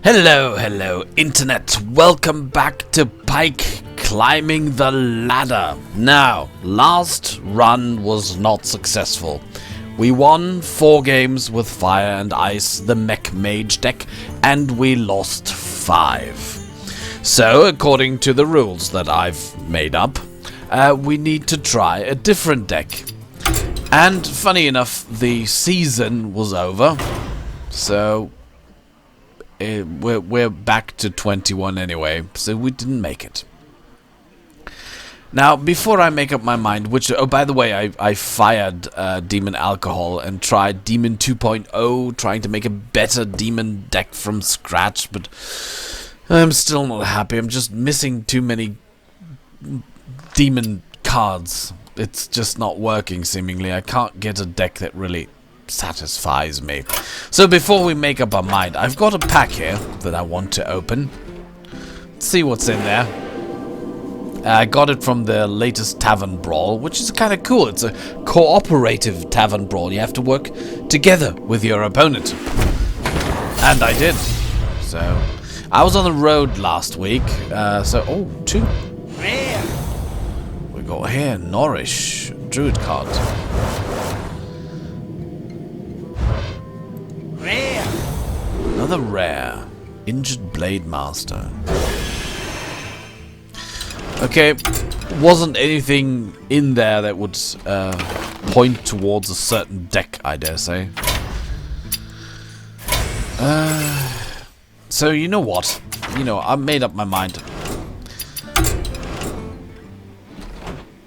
Hello, Internet. Welcome back to Pike Climbing the Ladder. Now, last run was not successful. We won 4 games with Fire and Ice, the Mech Mage deck, and we lost 5. So, according to the rules that I've made up, we need to try a different deck. And funny enough, the season was over, so we're back to 21 anyway, so we didn't make it. Now, before I make up my mind, which, oh, by the way, I fired Demon Alcohol and tried Demon 2.0, trying to make a better Demon deck from scratch, but I'm still not happy. I'm just missing too many Demon cards. It's just not working, seemingly. I can't get a deck that really satisfies me. So before we make up our mind, I've got a pack here that I want to open. Let's see what's in there. I got it from the latest Tavern Brawl, which is kind of cool. It's a cooperative Tavern Brawl. You have to work together with your opponent. And I did. So, I was on the road last week. Oh, 2. We got here, Norrish, Druid card. Another rare, Injured Blade Master. Okay, wasn't anything in there that would point towards a certain deck, I dare say. So you know what? I made up my mind.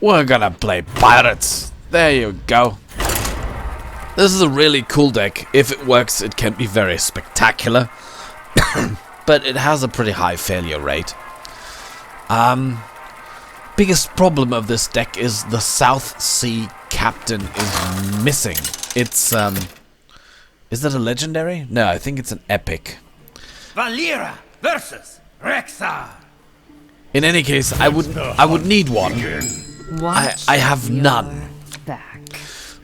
We're gonna play Pirates. There you go. This is a really cool deck. If it works, it can be very spectacular. But it has a pretty high failure rate. Biggest problem of this deck is the South Sea Captain is missing. It's, is that a legendary? No, I think it's an epic. Valera versus Rexar. In any case, I would need one. I have none.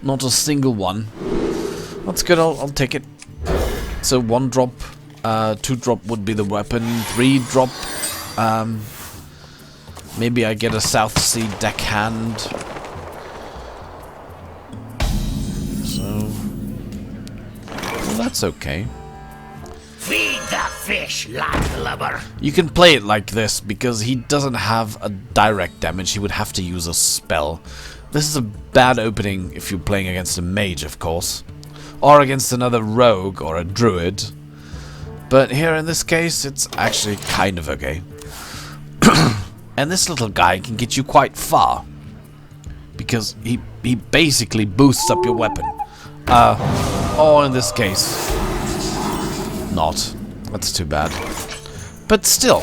Not a single one. That's good, I'll take it. So 1 drop, 2 drop would be the weapon, 3 drop, maybe I get a South Sea deckhand. So, well, that's okay. Feed the fish, landlubber. You can play it like this because he doesn't have a direct damage. He would have to use a spell. This is a bad opening if you're playing against a mage, of course, or against another rogue or a druid. But here in this case, it's actually kind of okay. And this little guy can get you quite far because he basically boosts up your weapon. Or in this case, not. That's too bad. But still,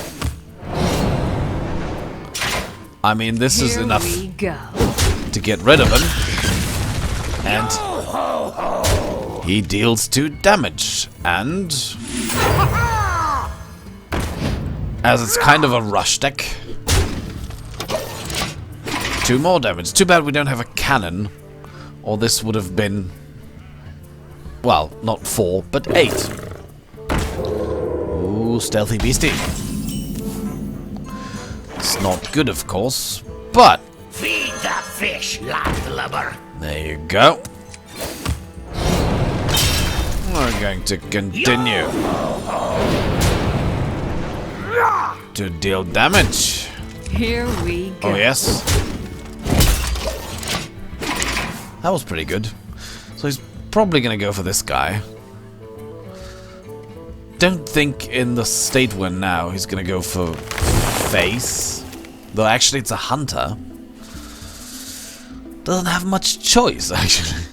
I mean, this is enough to get rid of him. And he deals 2 damage. And as it's kind of a rush deck, 2 more damage. Too bad we don't have a cannon, or this would have been, well, not 4, but 8. Ooh, stealthy beastie. It's not good, of course, but feed the fish, landlubber. There you go. We're going to continue to deal damage. Here we go. Oh yes. That was pretty good. So he's probably gonna go for this guy. Don't think in the state we're now he's gonna go for face. Though actually it's a hunter. Doesn't have much choice, actually.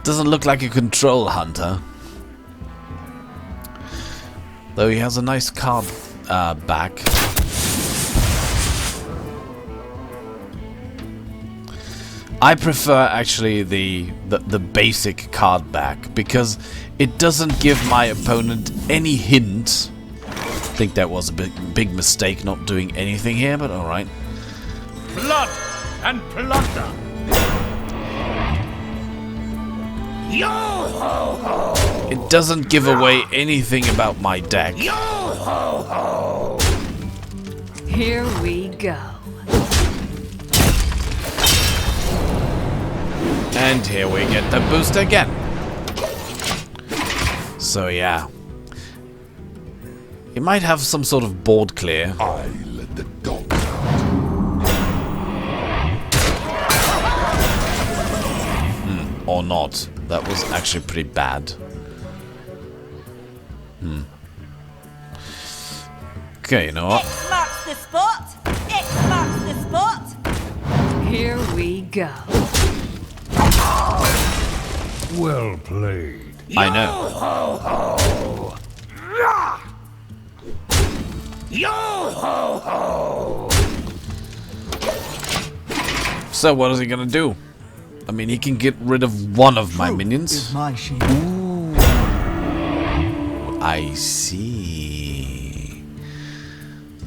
Doesn't look like a control hunter. Though he has a nice card back. I prefer actually the basic card back because it doesn't give my opponent any hint. I think that was a big mistake not doing anything here, but alright. Blood and plunder. Yo ho ho! It doesn't give away anything about my deck. Yo ho ho! Here we go. And here we get the boost again. So yeah. He might have some sort of board clear. I let the dogs out. Or not. That was actually pretty bad. Okay, you know what? X marks the spot. X marks the spot. Here we go. Well played. I know. Ho ho! Yo ho ho! So what is he gonna do? I mean, he can get rid of one of my minions. Is my shield. I see.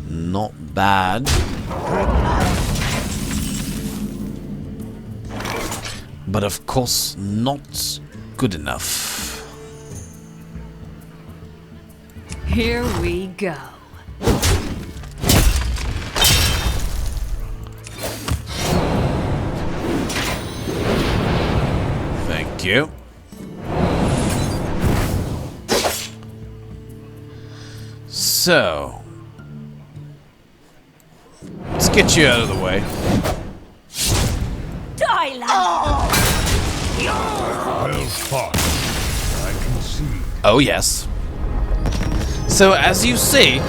Not bad. But of course, not good enough. Here we go. Thank you. So, let's get you out of the way. Die, lad. Well fought. I concede. Oh yes. So as you see,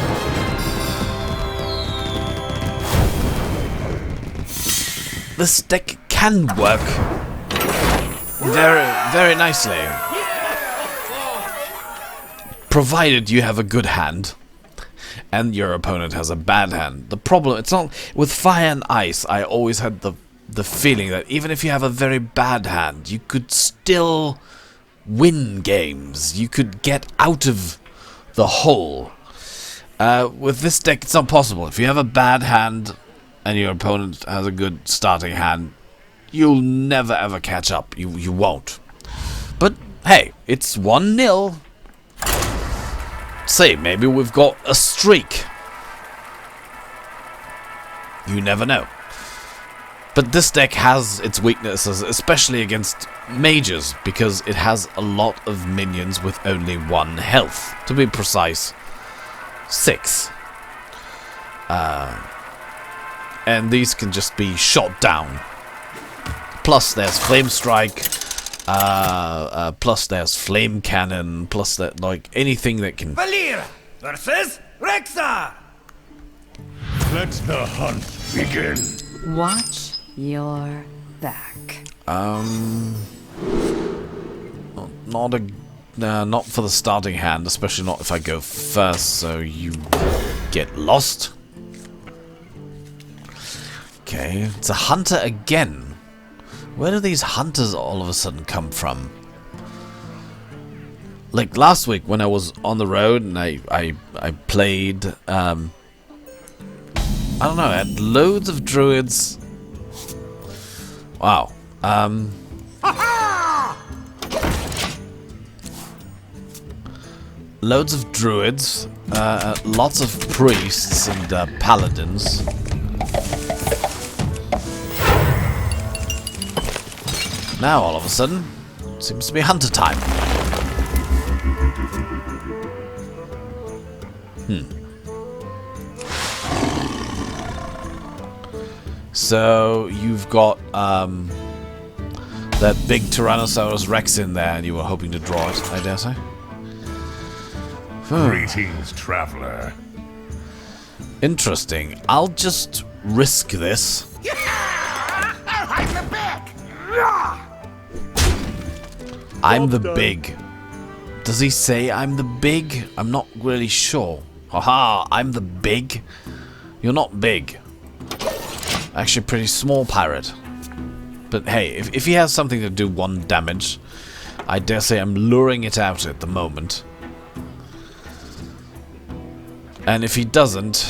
this deck can work very, very nicely. Provided you have a good hand and your opponent has a bad hand. The problem, it's not with fire and ice. I always had the feeling that even if you have a very bad hand, you could still win games. You could get out of the hole. With this deck, it's not possible. If you have a bad hand and your opponent has a good starting hand, you'll never ever catch up. You won't. But hey, it's 1-0. Say, maybe we've got a streak. You never know. But this deck has its weaknesses, especially against mages, because it has a lot of minions with only 1 health. To be precise, 6. And these can just be shot down. Plus there's Flame Strike, plus there's Flame Cannon, plus that, like, anything that can... Valyra versus Rexxar! Let the hunt begin. Watch your back. Not for the starting hand, especially not if I go first, so you get lost. Okay, it's a hunter again. Where do these hunters all of a sudden come from? Like last week when I was on the road and I played, I don't know, I had loads of druids. Wow. Loads of druids, lots of priests and paladins. Now all of a sudden, seems to be hunter time. So you've got that big Tyrannosaurus Rex in there, and you were hoping to draw it, I dare say. Greetings, traveler. Interesting. I'll just risk this. I'm the big. Does he say I'm the big? I'm not really sure. Haha, I'm the big? You're not big. Actually, pretty small pirate. But hey, if he has something to do 1 damage, I dare say I'm luring it out at the moment. And if he doesn't...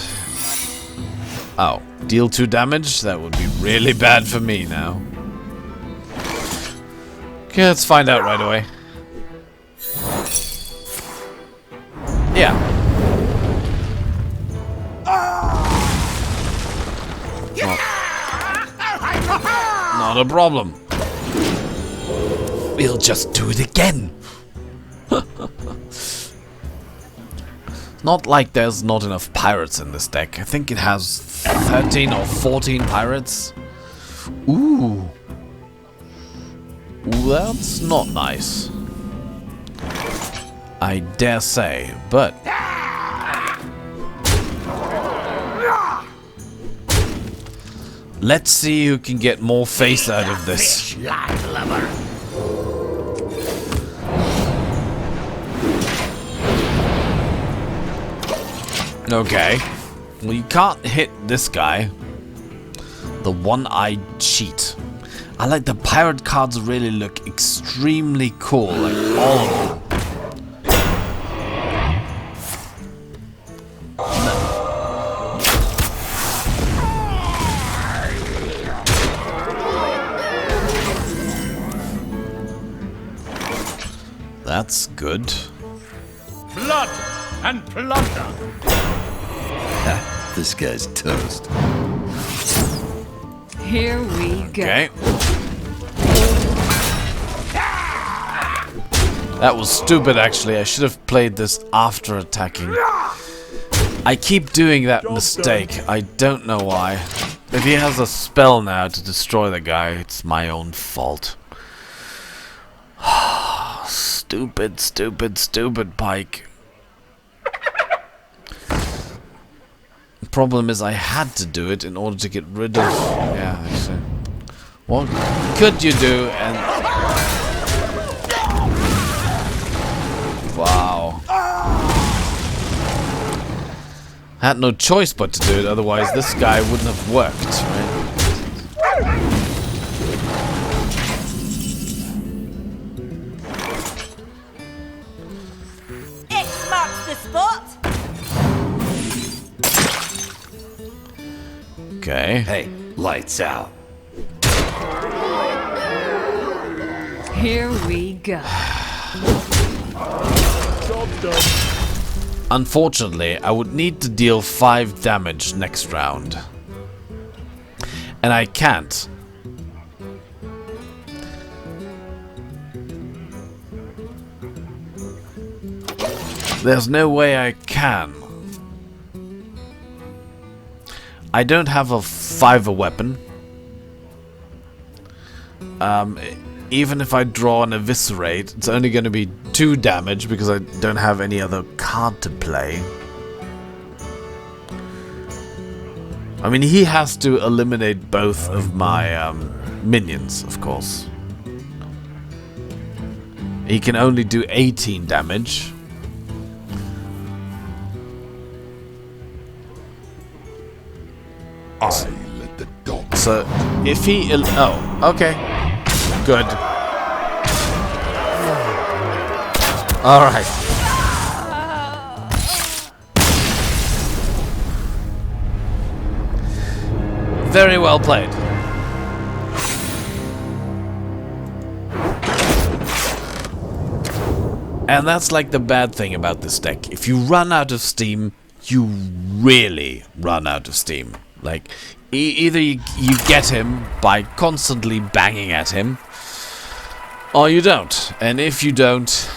Oh, deal 2 damage? That would be really bad for me now. Okay, let's find out right away. Yeah. Not a problem. We'll just do it again. Not like there's not enough pirates in this deck. I think it has 13 or 14 pirates. Ooh. That's not nice. I dare say, but... let's see who can get more face out of this. Okay. Well, you can't hit this guy. The one-eyed cheat. I like the pirate cards really look extremely cool. Like all of them. That's good. Blood and plunder. This guy's toast. Here we go. Okay. That was stupid, actually. I should have played this after attacking. I keep doing that mistake. I don't know why. If he has a spell now to destroy the guy, it's my own fault. Stupid, stupid, stupid Pike. The problem is I had to do it in order to get rid of... yeah, actually. What could you do and... wow. Had no choice but to do it, otherwise this guy wouldn't have worked, right? X marks the spot. Okay. Hey, lights out. Here we go. Unfortunately, I would need to deal 5 damage next round. And I can't. There's no way I can. I don't have a 5er weapon. Even if I draw an Eviscerate, it's only going to be 2 damage because I don't have any other card to play. I mean, he has to eliminate both of my minions, of course. He can only do 18 damage. I let the dog. So, if he... oh, okay. Good. Alright. Very well played. And that's like the bad thing about this deck. If you run out of steam, you really run out of steam. Like, either you get him by constantly banging at him, or you don't. And if you don't,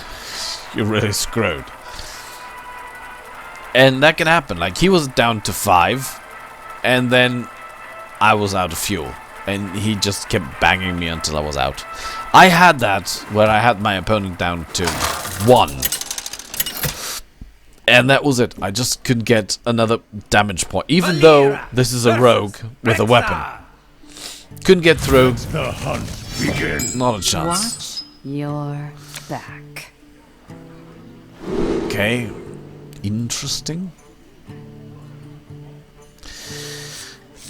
you're really screwed. And that can happen. Like, he was down to 5, and then I was out of fuel. And he just kept banging me until I was out. I had that where I had my opponent down to 1. And that was it. I just couldn't get another damage point. Even though this is a rogue with a weapon. Couldn't get through. The hunt begin. Not a chance. Watch your back. Okay. Interesting.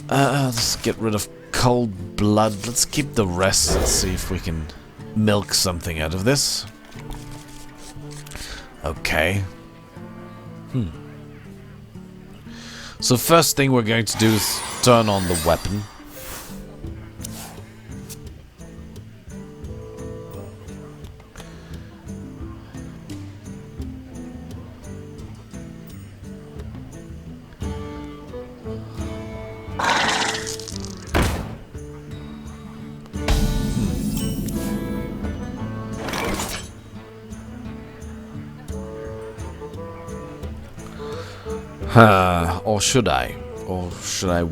Let's get rid of cold blood. Let's keep the rest. Let's see if we can milk something out of this. Okay. So first thing we're going to do is turn on the weapon. Or should I? Or should I...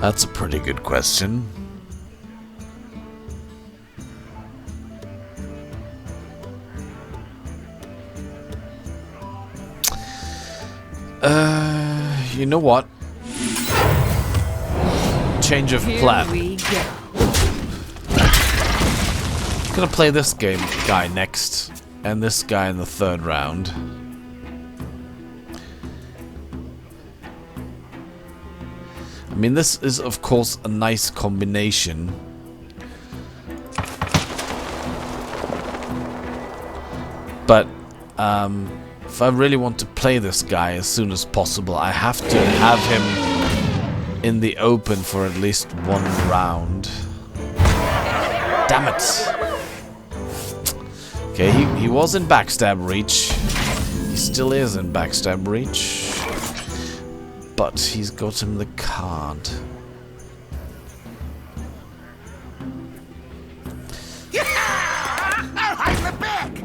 That's a pretty good question. You know what? Change of plan. Here we go. Gonna play this guy next, and this guy in the third round. I mean, this is of course a nice combination. But if I really want to play this guy as soon as possible, I have to have him in the open for at least one round. Damn it! Okay, he was in backstab reach. He still is in backstab reach. But he's got him the card. I'm the big!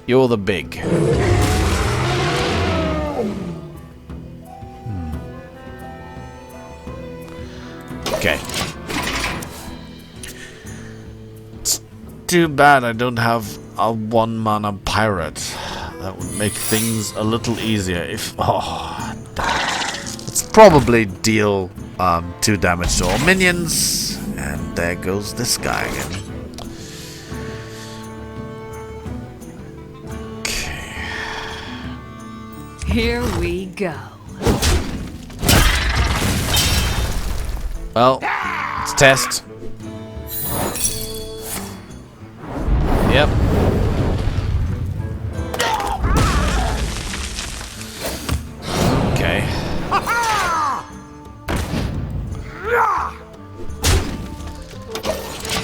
You're the big. Okay. It's too bad I don't have a 1-mana pirate. That would make things a little easier if... Oh, let's probably deal 2 damage to all minions. And there goes this guy again. Okay. Here we go. Well, let's test. Yep. Okay.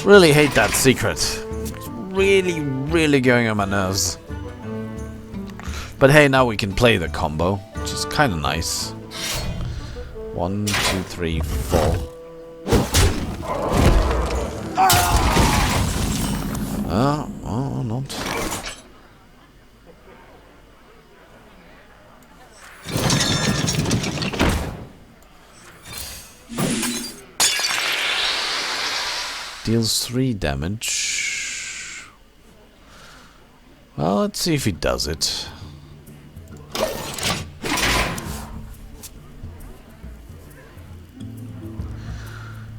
Really hate that secret. It's really, really going on my nerves. But hey, now we can play the combo, which is kind of nice. 1, 2, 3, 4. Oh, not. Deals 3 damage. Well, let's see if he does it.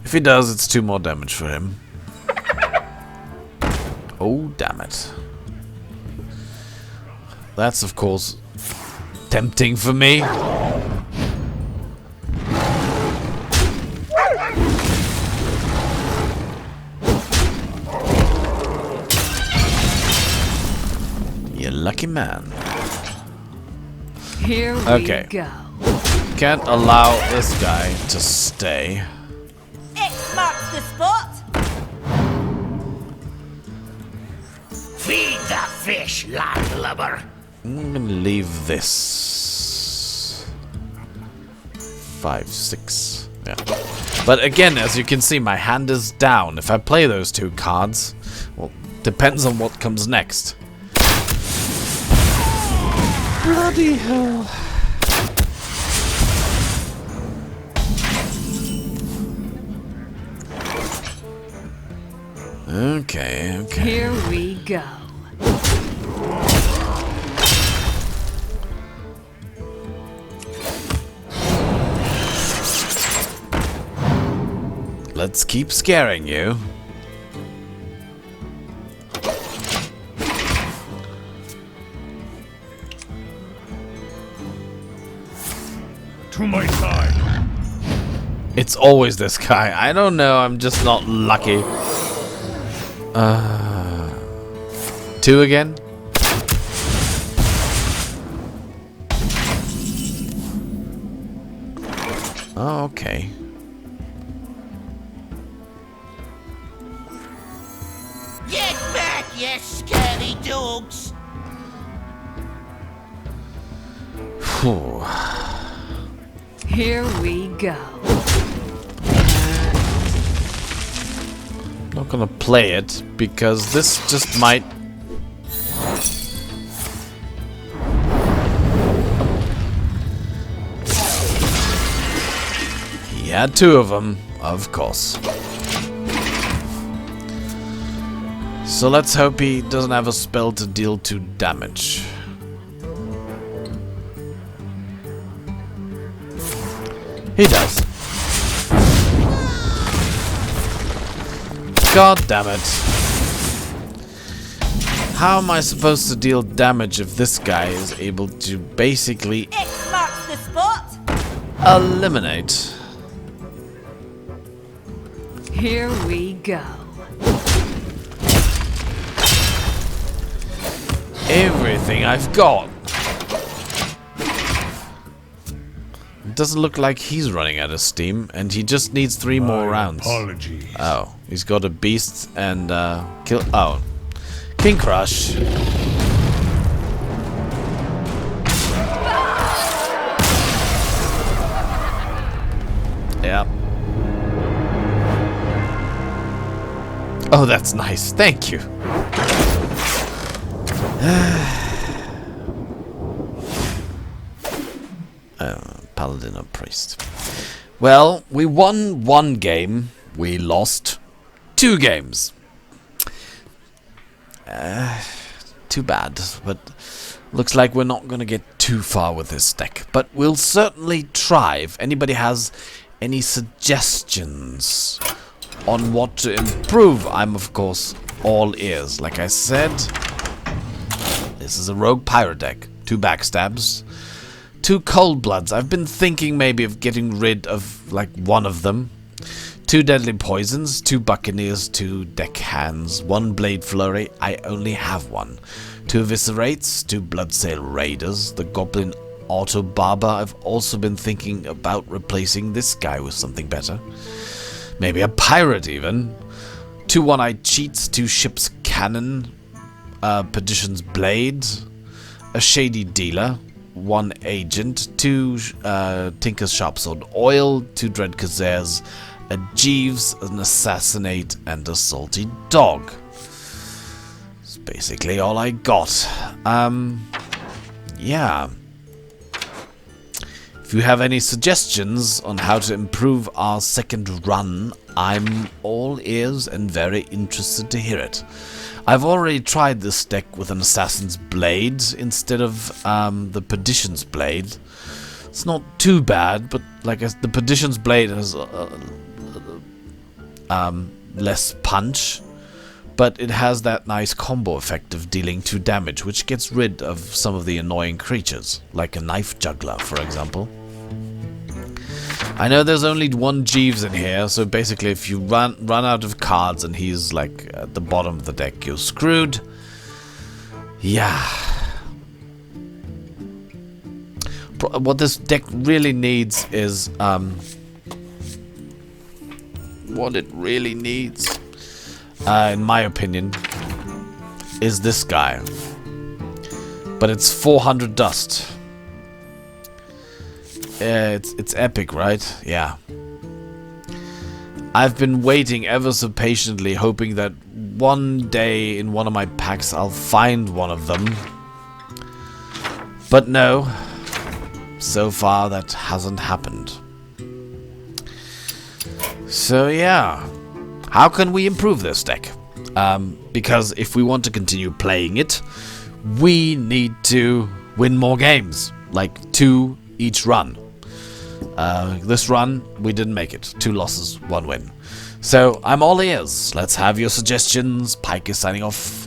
If he does, it's 2 more damage for him. Oh, damn it. That's, of course, tempting for me. You lucky man. Here we Okay. go. Can't allow this guy to stay. X marks the spot. Feed the fish, landlubber! I'm gonna leave this 5, 6. Yeah. But again, as you can see, my hand is down. If I play those 2 cards, well, depends on what comes next. Bloody hell. Okay. Here we go. Let's keep scaring you. To my side. It's always this guy. I don't know, I'm just not lucky. 2 again? Oh, okay. Get back, you scary dogs! Whew. Here we go. Not gonna play it because this just might. He had two of them, of course. So let's hope he doesn't have a spell to deal 2 damage. He does. God damn it. How am I supposed to deal damage if this guy is able to basically X marks the spot. eliminate? Here we go. Everything I've got. It doesn't look like he's running out of steam, and he just needs 3 more rounds. Apologies. Oh, he's got a beast and kill. Oh, King Crush. Yeah. Oh, that's nice. Thank you. Paladin or priest. Well, we won 1 game. We lost 2 games. Too bad, but looks like we're not gonna get too far with this deck. But we'll certainly try. If anybody has any suggestions on what to improve, I'm of course all ears. Like I said, this is a rogue pirate deck. 2 backstabs, 2 cold bloods. I've been thinking maybe of getting rid of like one of them. 2 deadly poisons, 2 buccaneers, 2 deckhands, 1 blade flurry. I only have 1. 2 eviscerates, 2 bloodsail raiders, the goblin auto barber. I've also been thinking about replacing this guy with something better. Maybe a pirate even. 2 one-eyed cheats, 2 ship's cannon, Perdition's blade, a shady dealer, 1 agent, 2 Tinker's Sharpsword oil, 2 dread Khazars, a Jeeves, an assassinate, and a salty dog. That's basically all I got. Yeah. If you have any suggestions on how to improve our second run, I'm all ears and very interested to hear it. I've already tried this deck with an Assassin's Blade instead of the Perdition's Blade. It's not too bad, but like the Perdition's Blade has less punch, but it has that nice combo effect of dealing 2 damage, which gets rid of some of the annoying creatures, like a knife juggler, for example. I know there's only 1 Jeeves in here, so basically if you run out of cards and he's like at the bottom of the deck, you're screwed. Yeah. What this deck really needs is what it really needs, in my opinion, is this guy. But it's 400 dust. It's epic, right? Yeah. I've been waiting ever so patiently, hoping that one day in one of my packs I'll find one of them. But no. So far that hasn't happened. So yeah. How can we improve this deck? Because if we want to continue playing it, we need to win more games. Like 2 each run. This run, we didn't make it. 2 losses, 1 win. So, I'm all ears. Let's have your suggestions. Pike is signing off.